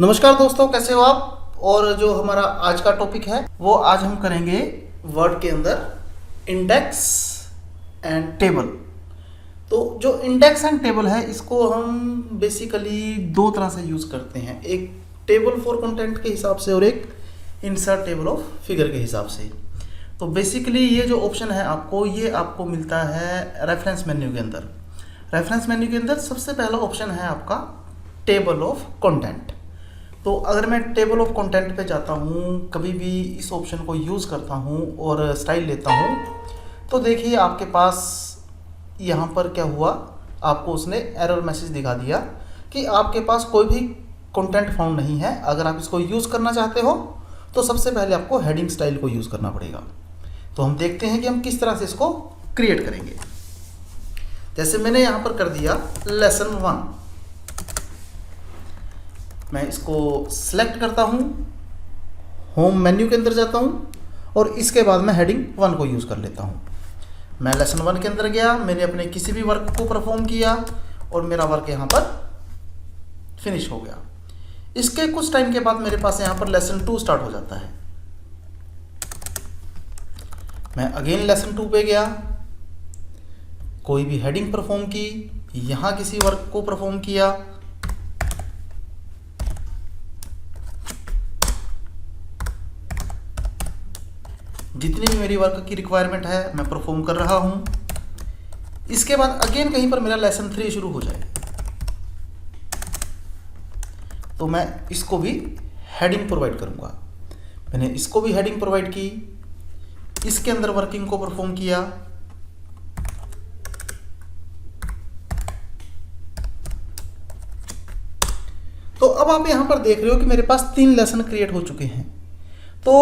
नमस्कार दोस्तों, कैसे हो आप। और जो हमारा आज का टॉपिक है वो आज हम करेंगे वर्ड के अंदर इंडेक्स एंड टेबल। तो जो इंडेक्स एंड टेबल है इसको हम बेसिकली दो तरह से यूज़ करते हैं, एक टेबल फॉर कंटेंट के हिसाब से और एक इंसर्ट टेबल ऑफ फिगर के हिसाब से। तो बेसिकली ये जो ऑप्शन है ये आपको मिलता है रेफरेंस मेन्यू के अंदर। रेफरेंस मेन्यू के अंदर सबसे पहला ऑप्शन है आपका टेबल ऑफ कंटेंट। तो अगर मैं टेबल ऑफ कंटेंट पे जाता हूँ, कभी भी इस ऑप्शन को यूज़ करता हूँ और स्टाइल लेता हूँ, तो देखिए आपके पास यहाँ पर क्या हुआ, आपको उसने एरर मैसेज दिखा दिया कि आपके पास कोई भी कंटेंट फाउंड नहीं है। अगर आप इसको यूज़ करना चाहते हो तो सबसे पहले आपको हेडिंग स्टाइल को यूज़ करना पड़ेगा। तो हम देखते हैं कि हम किस तरह से इसको क्रिएट करेंगे। जैसे मैंने यहाँ पर कर दिया लेसन 1, मैं इसको सिलेक्ट करता हूँ, होम मेन्यू के अंदर जाता हूँ और इसके बाद मैं हेडिंग 1 को यूज़ कर लेता हूँ। मैं लेसन 1 के अंदर गया, मैंने अपने किसी भी वर्क को परफॉर्म किया और मेरा वर्क यहाँ पर फिनिश हो गया। इसके कुछ टाइम के बाद मेरे पास यहाँ पर लेसन 2 स्टार्ट हो जाता है। मैं अगेन लेसन 2 पे गया, कोई भी हेडिंग परफॉर्म की, यहाँ किसी वर्क को परफॉर्म किया, जितनी भी मेरी वर्क की रिक्वायरमेंट है मैं परफॉर्म कर रहा हूँ। इसके बाद अगेन कहीं पर मेरा लेसन 3 शुरू हो जाए तो मैं इसको भी हेडिंग प्रोवाइड करूँगा। मैंने इसको भी हेडिंग प्रोवाइड की, इसके अंदर वर्किंग को परफॉर्म किया, तो अब आप यहाँ पर देख रहे हो कि मेरे पास 3 लेसन क्रिएट हो चुके हैं। तो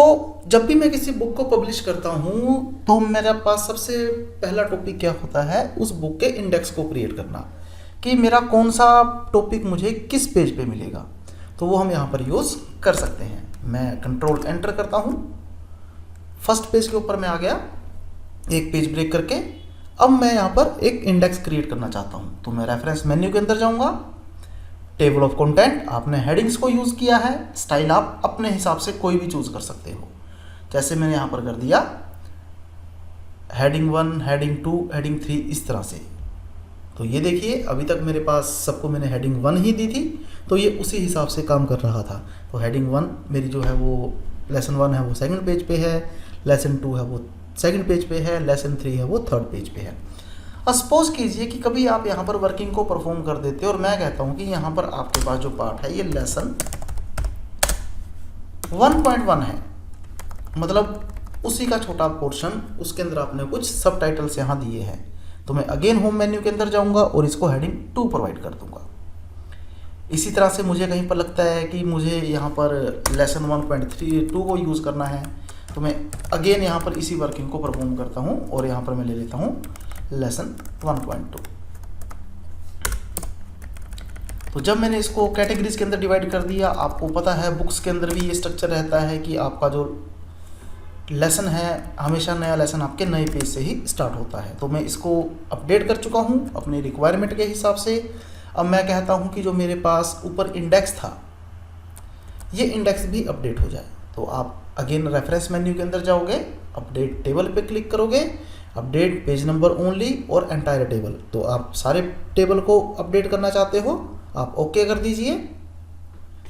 जब भी मैं किसी बुक को पब्लिश करता हूँ तो मेरे पास सबसे पहला टॉपिक क्या होता है, उस बुक के इंडेक्स को क्रिएट करना, कि मेरा कौन सा टॉपिक मुझे किस पेज पे मिलेगा। तो वो हम यहाँ पर यूज़ कर सकते हैं। मैं कंट्रोल एंटर करता हूँ, फर्स्ट पेज के ऊपर मैं आ गया, एक पेज ब्रेक करके। अब मैं यहाँ पर एक इंडेक्स क्रिएट करना चाहता हूँ, तो मैं रेफरेंस मेन्यू के अंदर जाऊँगा, टेबल ऑफ कंटेंट, आपने हेडिंग्स को यूज़ किया है, स्टाइल आप अपने हिसाब से कोई भी चूज़ कर सकते हो। जैसे मैंने यहाँ पर कर दिया हेडिंग 1, हेडिंग 2, हेडिंग 3, इस तरह से। तो ये देखिए अभी तक मेरे पास सबको मैंने हेडिंग 1 ही दी थी, तो ये उसी हिसाब से काम कर रहा था। तो हेडिंग 1 मेरी जो है वो लेसन 1 है वो सेकंड पेज पे है, लेसन 2 है वो सेकंड पेज पे है, लेसन 3 है वो थर्ड पेज पे है। सपोज कीजिए कि कभी आप यहाँ पर वर्किंग को परफॉर्म कर देते हो और मैं कहता हूँ कि यहाँ पर आपके पास जो पार्ट है ये लेसन 1.1 है, मतलब उसी का छोटा पोर्शन, उसके अंदर आपने कुछ सब टाइटल्स यहाँ दिए हैं। तो मैं अगेन होम मेन्यू के अंदर जाऊँगा और इसको हेडिंग 2 प्रोवाइड कर दूँगा। इसी तरह से मुझे कहीं पर लगता है कि मुझे यहाँ पर लेसन 1.32 को यूज़ करना है, तो मैं अगेन यहाँ पर इसी वर्किंग को परफॉर्म करता हूँ और यहाँ पर मैं ले लेता हूँ लेसन 1.2। तो जब मैंने इसको कैटेगरीज के अंदर डिवाइड कर दिया, आपको पता है बुक्स के अंदर भी ये स्ट्रक्चर रहता है कि आपका जो लेसन है हमेशा नया लेसन आपके नए पेज से ही स्टार्ट होता है। तो मैं इसको अपडेट कर चुका हूँ अपनी रिक्वायरमेंट के हिसाब से। अब मैं कहता हूँ कि जो मेरे पास ऊपर इंडेक्स था ये इंडेक्स भी अपडेट हो जाए। तो आप अगेन रेफरेंस मेन्यू के अंदर जाओगे, अपडेट टेबल पे क्लिक करोगे, अपडेट पेज नंबर ओनली और एंटायर टेबल। तो आप सारे टेबल को अपडेट करना चाहते हो, आप ओके कर दीजिए।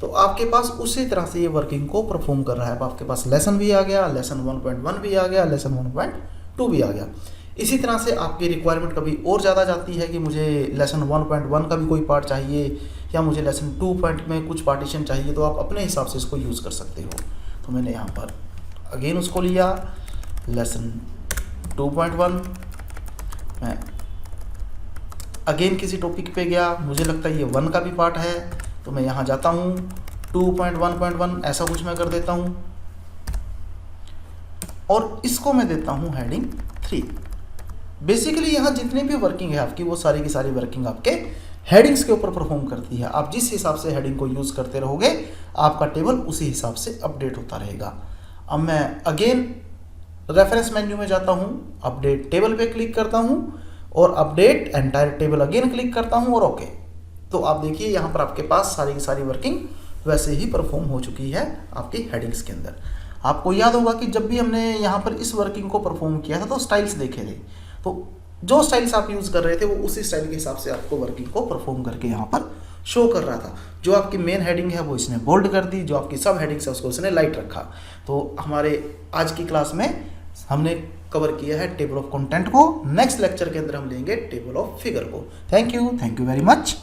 तो आपके पास उसी तरह से ये वर्किंग को परफॉर्म कर रहा है। अब आपके पास लेसन भी आ गया, लेसन 1.1 भी आ गया, लेसन 1.2 भी आ गया। इसी तरह से आपकी रिक्वायरमेंट कभी और ज़्यादा जाती है कि मुझे लेसन 1.1 का भी कोई पार्ट चाहिए या मुझे लेसन 2 में कुछ पार्टीशन चाहिए, तो आप अपने हिसाब से इसको यूज़ कर सकते हो। तो मैंने यहाँ पर अगेन उसको लिया लेसन 2.1, मैं अगेन किसी टॉपिक पे गया, मुझे लगता है ये 1 का भी पार्ट है, तो मैं यहाँ जाता हूँ 2.1.1 ऐसा कुछ मैं कर देता हूँ और इसको मैं देता हूँ हेडिंग 3। बेसिकली यहाँ जितनी भी वर्किंग है आपकी वो सारी की सारी वर्किंग आपके हेडिंग्स के ऊपर परफॉर्म करती है। आप जिस हिसाब से हेडिंग को यूज़ करते रहोगे आपका टेबल उसी हिसाब से अपडेट होता रहेगा। अब मैं अगेन रेफरेंस मेन्यू में जाता हूँ, अपडेट टेबल पे क्लिक करता हूँ और update entire table again click करता हूँ और ओके। तो आप देखिए यहाँ पर आपके पास सारी की सारी वर्किंग वैसे ही परफॉर्म हो चुकी है आपकी हेडिंग्स के अंदर। आपको याद होगा कि जब भी हमने यहाँ पर इस वर्किंग को परफॉर्म किया था तो स्टाइल्स देखे थे, तो जो स्टाइल्स आप यूज़ कर रहे थे वो उसी स्टाइल के हिसाब से आपको वर्किंग को परफॉर्म करके यहाँ पर शो कर रहा था। जो आपकी मेन हेडिंग है वो इसने बोल्ड कर दी, जो आपकी सब हेडिंग्स है उसको इसने लाइट रखा। तो हमारे आज की क्लास में हमने कवर किया है टेबल ऑफ कंटेंट को। नेक्स्ट लेक्चर के अंदर हम लेंगे टेबल ऑफ फिगर को। Thank you very much.